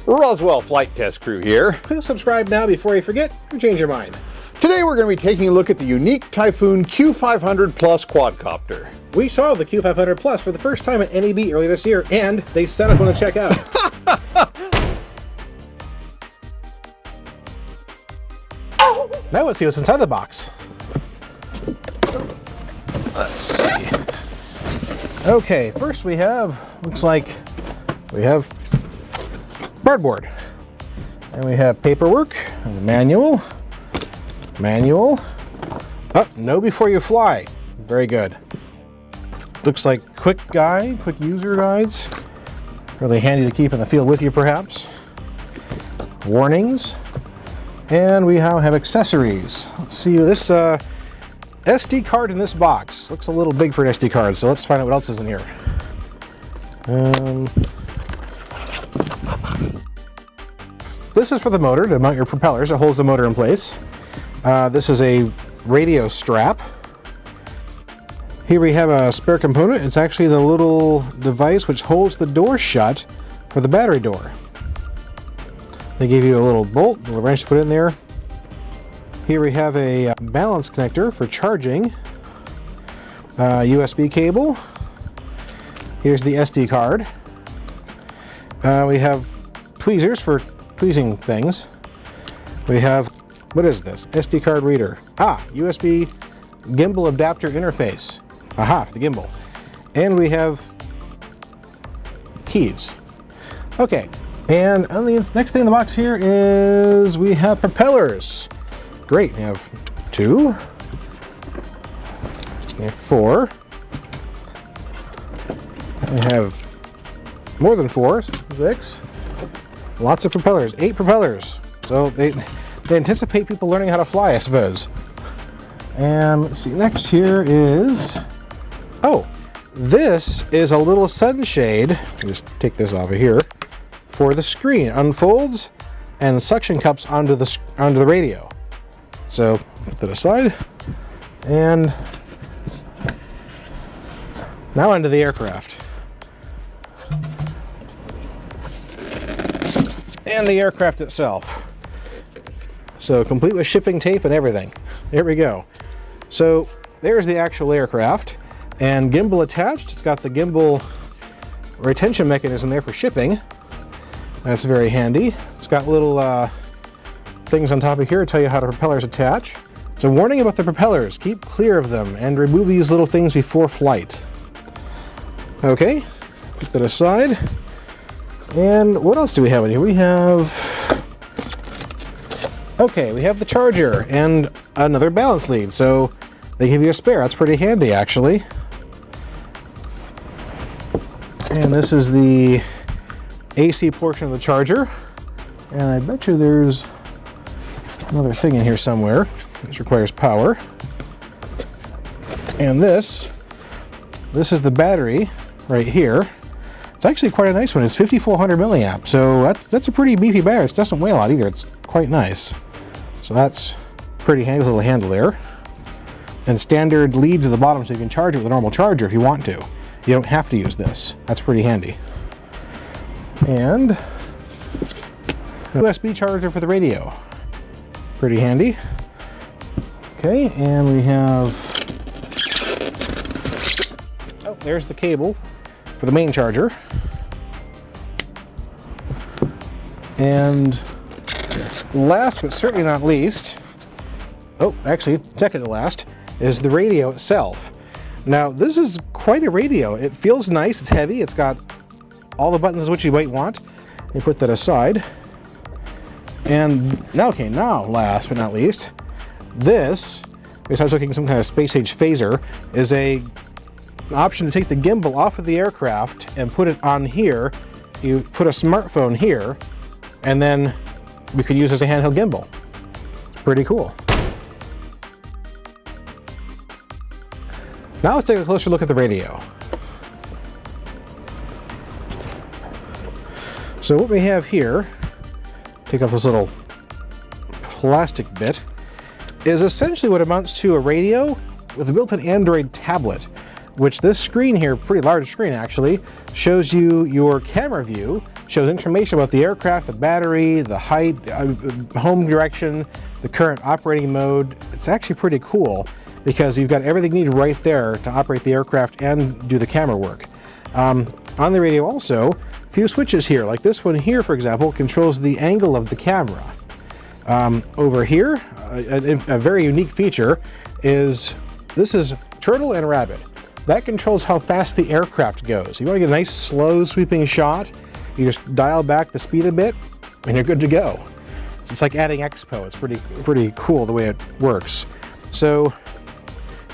Roswell Flight Test Crew here. Please subscribe now before you forget or change your mind. Today we're going to be taking a look at the Yuneec Typhoon Q500 Plus quadcopter. We saw the Q500 Plus for the first time at NAB earlier this year, and they set up on the checkout. Now let's see what's inside the box. Let's see. Okay, first we have, looks like we have cardboard. And we have paperwork, and the manual. Oh, know before you fly. Very good. Looks like quick user guides. Really handy to keep in the field with you, perhaps. Warnings. And we now have accessories. Let's see, this SD card in this box looks a little big for an SD card, so let's find out what else is in here. This is for the motor, to mount your propellers. It holds the motor in place. This is a radio strap. Here we have a spare component. It's actually the little device which holds the door shut for the battery door. They give you a little bolt, a little wrench to put in there. Here we have a balance connector for charging. USB cable. Here's the SD card. We have tweezers for tweezing things. We have, what is this? SD card reader. USB gimbal adapter interface. Aha, for the gimbal. And we have keys. Okay. And on the next thing in the box here is we have propellers. Great, we have 2. We have 4. We have more than 4, 6. Lots of propellers, 8 propellers. So they anticipate people learning how to fly, I suppose. And let's see, next here is, oh, this is a little sunshade. Just take this off of here. For the screen, unfolds and suction cups onto the radio. So put that aside, and now onto the aircraft. And the aircraft itself. So complete with shipping tape and everything. There we go. So there's the actual aircraft, and gimbal attached. It's got the gimbal retention mechanism there for shipping. That's very handy. It's got little things on top of here to tell you how the propellers attach. It's a warning about the propellers. Keep clear of them and remove these little things before flight. Okay, put that aside. And what else do we have in here? We have, okay, we have the charger and another balance lead. So they give you a spare. That's pretty handy, actually. And this is the AC portion of the charger, and I bet you there's another thing in here somewhere. This requires power. And this is the battery right here. It's actually quite a nice one. It's 5400 milliamp, so that's a pretty beefy battery. It doesn't weigh a lot either. It's quite nice. So that's pretty handy with a little handle there. And standard leads at the bottom so you can charge it with a normal charger if you want to. You don't have to use this. That's pretty handy. And USB charger for the radio. Pretty handy. Okay, and we have, oh, there's the cable for the main charger. And last but certainly not least, oh, actually, second to last, is the radio itself. Now, this is quite a radio. It feels nice, it's heavy, it's got all the buttons is what you might want. You put that aside. And now, okay, now last but not least, this, besides looking at some kind of space age phaser, is an option to take the gimbal off of the aircraft and put it on here. You put a smartphone here, and then we could use it as a handheld gimbal. Pretty cool. Now let's take a closer look at the radio. So what we have here, take off this little plastic bit, is essentially what amounts to a radio with a built-in Android tablet. which this screen here, pretty large screen actually, shows you your camera view, shows information about the aircraft, the battery, the height, home direction, the current operating mode. It's actually pretty cool because you've got everything you need right there to operate the aircraft and do the camera work. On the radio also, a few switches here, like this one here, for example, controls the angle of the camera. Over here, a very unique feature is, this is turtle and rabbit. That controls how fast the aircraft goes. You want to get a nice slow sweeping shot, you just dial back the speed a bit and you're good to go. It's like adding expo. It's pretty cool the way it works. So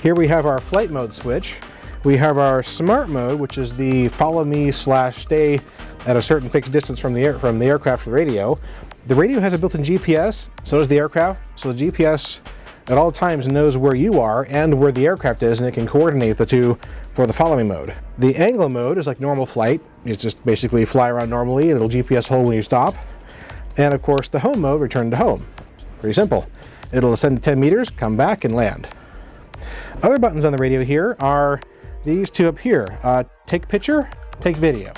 here we have our flight mode switch. We have our smart mode, which is the follow me / stay at a certain fixed distance from the aircraft radio. The radio has a built-in GPS, so does the aircraft. So the GPS at all times knows where you are and where the aircraft is, and it can coordinate the two for the follow me mode. The angle mode is like normal flight. It's just basically fly around normally, and it'll GPS hold when you stop. And of course the home mode, return to home. Pretty simple. It'll ascend to 10 meters, come back and land. Other buttons on the radio here are these two up here. Take picture, take video.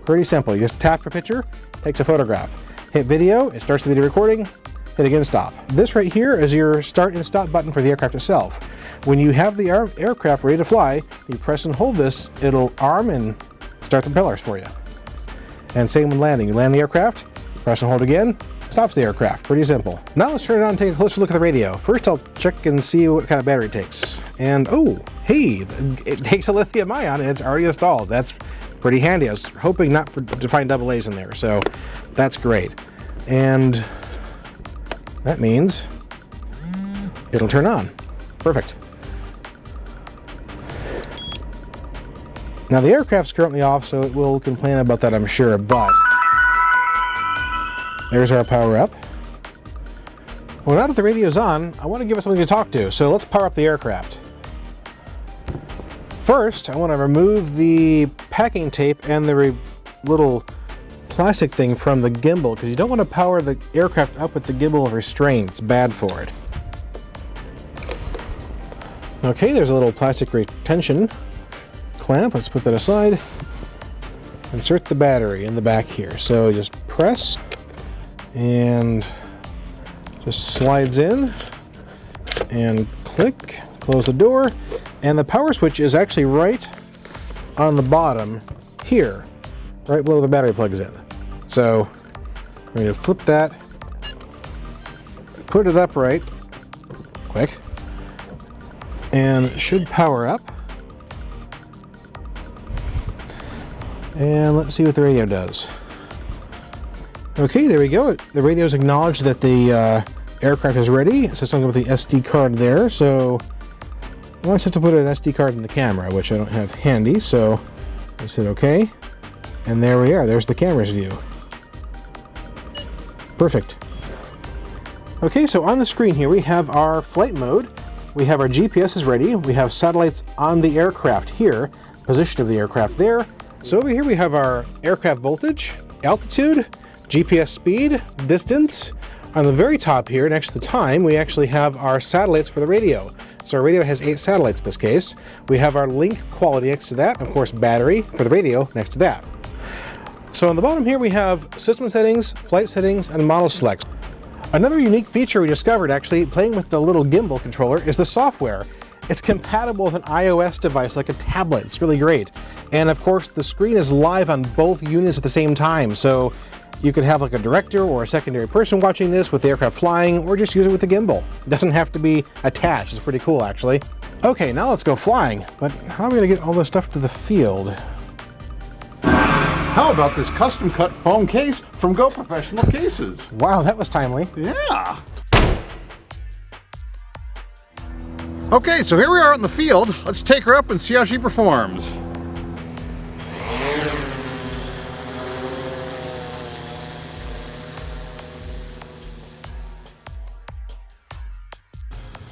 Pretty simple. You just tap a picture, takes a photograph. Hit video, it starts the video recording. Hit again, stop. This right here is your start and stop button for the aircraft itself. When you have the aircraft ready to fly, you press and hold this, it'll arm and start the propellers for you. And same when landing. You land the aircraft, press and hold again, stops the aircraft. Pretty simple. Now let's turn it on and take a closer look at the radio. First I'll check and see what kind of battery it takes. And oh, hey, it takes a lithium ion and it's already installed. That's pretty handy. I was hoping not to find double A's in there, so that's great. And that means it'll turn on. Perfect. Now the aircraft's currently off, so it will complain about that, I'm sure, but there's our power up. Well, now that the radio's on, I want to give it something to talk to, so let's power up the aircraft. First, I want to remove the packing tape and the little plastic thing from the gimbal, because you don't want to power the aircraft up with the gimbal restraint. It's bad for it. Okay, there's a little plastic retention clamp. Let's put that aside. Insert the battery in the back here. So just press and just slides in and click, close the door, and the power switch is actually right on the bottom here, right below the battery plugs in. So I'm going to flip that, put it upright, quick, and it should power up. And let's see what the radio does. Okay, there we go. The radio's acknowledged that the aircraft is ready. It says something with the SD card there, so I want to put an SD card in the camera, which I don't have handy, so I said okay. And there we are. There's the camera's view. Perfect. Okay, so on the screen here we have our flight mode. We have our GPS is ready. We have satellites on the aircraft here, position of the aircraft there. So over here we have our aircraft voltage, altitude, GPS speed, distance. On the very top here, next to the time, we actually have our satellites for the radio. So our radio has 8 satellites in this case. We have our link quality next to that, of course battery for the radio next to that. So on the bottom here we have system settings, flight settings, and model select. Another unique feature we discovered actually playing with the little gimbal controller is the software. It's compatible with an iOS device like a tablet. It's really great. And of course the screen is live on both units at the same time. So you could have like a director or a secondary person watching this with the aircraft flying, or just use it with the gimbal. It doesn't have to be attached. It's pretty cool actually. Okay, now let's go flying. But how are we gonna get all this stuff to the field? How about this custom cut foam case from Go Professional Cases? Wow, that was timely. Yeah. Okay, so here we are in the field. Let's take her up and see how she performs.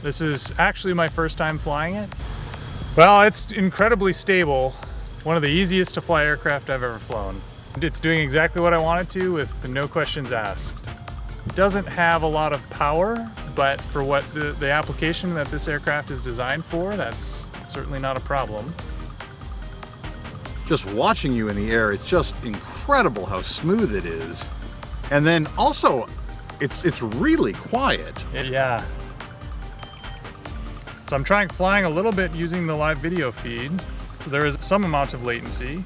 This is actually my first time flying it. Well, it's incredibly stable. One of the easiest to fly aircraft I've ever flown. It's doing exactly what I want it to with no questions asked. It doesn't have a lot of power, but for what the application that this aircraft is designed for, that's certainly not a problem. just watching you in the air, it's just incredible how smooth it is. And then also, it's really quiet. Yeah. So I'm trying flying a little bit using the live video feed. There is some amount of latency.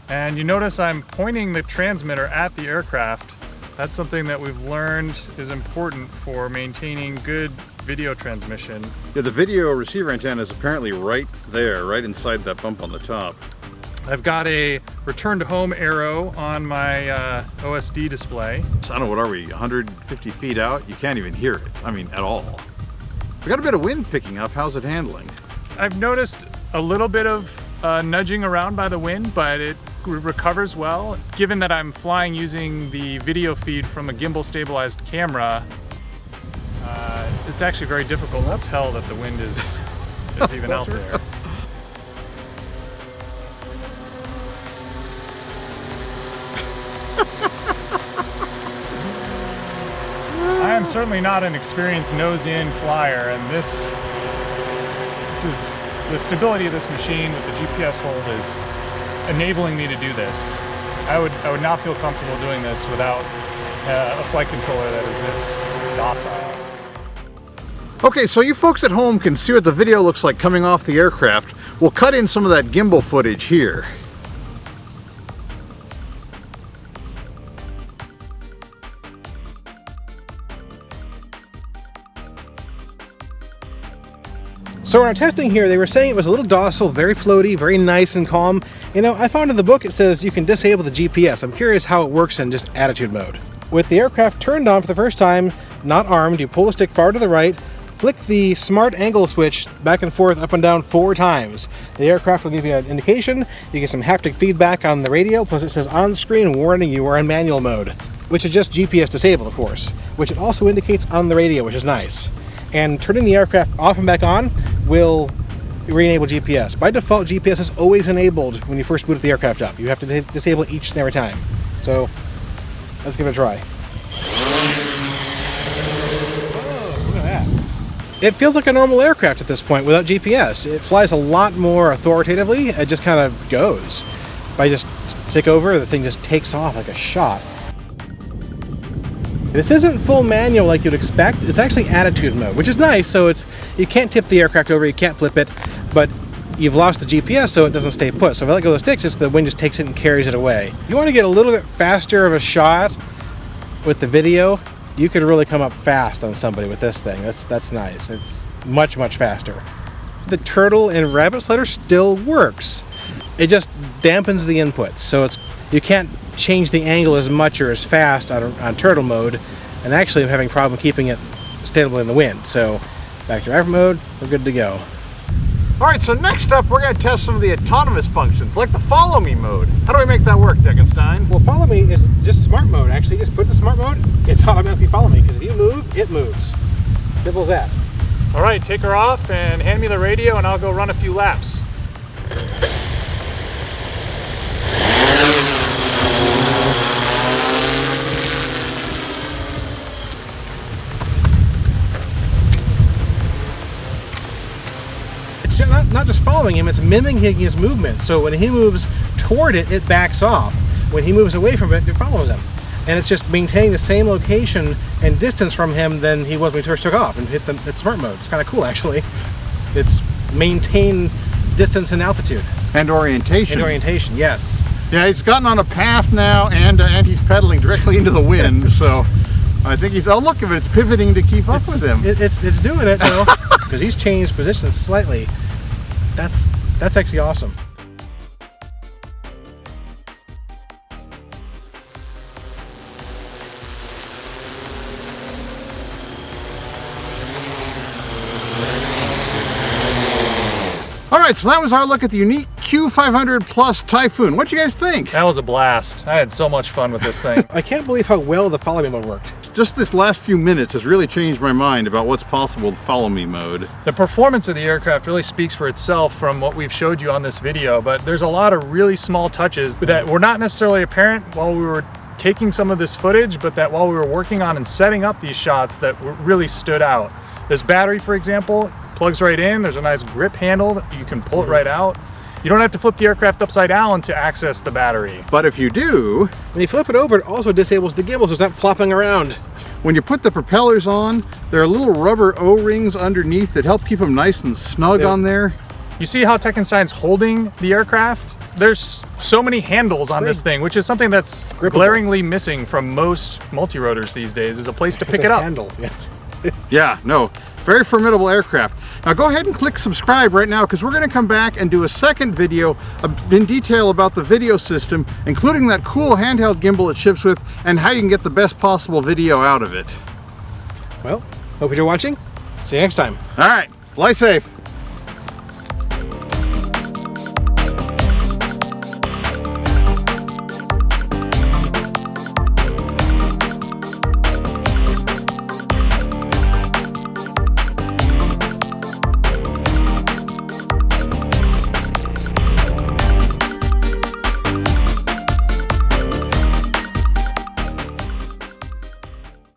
And you notice I'm pointing the transmitter at the aircraft. That's something that we've learned is important for maintaining good video transmission. Yeah, the video receiver antenna is apparently right there, right inside that bump on the top. I've got a return to home arrow on my OSD display. So I don't know, what are we, 150 feet out? You can't even hear it, I mean, at all. We got a bit of wind picking up. How's it handling? I've noticed a little bit of nudging around by the wind, but it recovers well. Given that I'm flying using the video feed from a gimbal stabilized camera, it's actually very difficult to tell that the wind is even out there. I am certainly not an experienced nose-in flyer, and this is the stability of this machine with the GPS hold is enabling me to do this. I would not feel comfortable doing this without a flight controller that is this docile. Okay, so you folks at home can see what the video looks like coming off the aircraft. We'll cut in some of that gimbal footage here. So when I'm testing here, they were saying it was a little docile, very floaty, very nice and calm. You know, I found in the book it says you can disable the GPS. I'm curious how it works in just attitude mode. With the aircraft turned on for the first time, not armed, you pull the stick far to the right, flick the smart angle switch back and forth, up and down 4 times. The aircraft will give you an indication. You get some haptic feedback on the radio, plus it says on-screen warning you are in manual mode, which is just GPS disabled, of course, which it also indicates on the radio, which is nice. And turning the aircraft off and back on will re-enable GPS. By default, GPS is always enabled when you first boot the aircraft up. You have to disable it each and every time. So let's give it a try. Oh, look at that. It feels like a normal aircraft at this point without GPS. It flies a lot more authoritatively. It just kind of goes. If I just stick over, the thing just takes off like a shot. This isn't full manual like you'd expect. It's actually attitude mode, which is nice. So you can't tip the aircraft over, you can't flip it, but you've lost the GPS so it doesn't stay put. So if I let go of the sticks, the wind just takes it and carries it away. If you want to get a little bit faster of a shot with the video, you could really come up fast on somebody with this thing. That's nice. It's much, much faster. The turtle and rabbit slider still works. It just dampens the inputs, so you can't change the angle as much or as fast on turtle mode, and actually I'm having a problem keeping it stable in the wind. So back to aircraft mode, we're good to go. Alright, so next up we're going to test some of the autonomous functions, like the follow me mode. How do we make that work, Deckenstein? Well, follow me is just smart mode, actually. Just put the smart mode, it's automatically follow me, because if you move, it moves. Simple as that. Alright, take her off and hand me the radio and I'll go run a few laps. Not just following him, it's mimicking his movement. So when he moves toward it, it backs off. When he moves away from it, it follows him. And it's just maintaining the same location and distance from him than he was when he first took off and hit the smart mode. It's kind of cool, actually. It's maintain distance and altitude. And orientation. And orientation, yes. Yeah, he's gotten on a path now, and he's pedaling directly into the wind, so I think he's, oh look, if it's pivoting to keep up with him. It's doing it, though, because he's changed positions slightly. That's actually awesome. Alright, so that was our look at the Yuneec Q500 Plus Typhoon. What'd you guys think? That was a blast. I had so much fun with this thing. I can't believe how well the follow me mode worked. Just this last few minutes has really changed my mind about what's possible with follow me mode. The performance of the aircraft really speaks for itself from what we've showed you on this video, but there's a lot of really small touches that were not necessarily apparent while we were taking some of this footage, but that while we were working on and setting up these shots that really stood out. This battery, for example, plugs right in. There's a nice grip handle that you can pull it right out. You don't have to flip the aircraft upside down to access the battery. But if you do, When you flip it over, it also disables the gimbal, so it's not flopping around. when you put the propellers on, there are little rubber O-rings underneath that help keep them nice and snug on there. You see how Tekkenstein's holding the aircraft? There's so many handles on this thing, which is something that's glaringly missing from most multi-rotors these days, is a place to pick it up. Handle, yes. Yeah, no, very formidable aircraft. Now go ahead and click subscribe right now, because we're going to come back and do a second video in detail about the video system, including that cool handheld gimbal it ships with and how you can get the best possible video out of it. Well, hope you're watching. See you next time. All right, fly safe.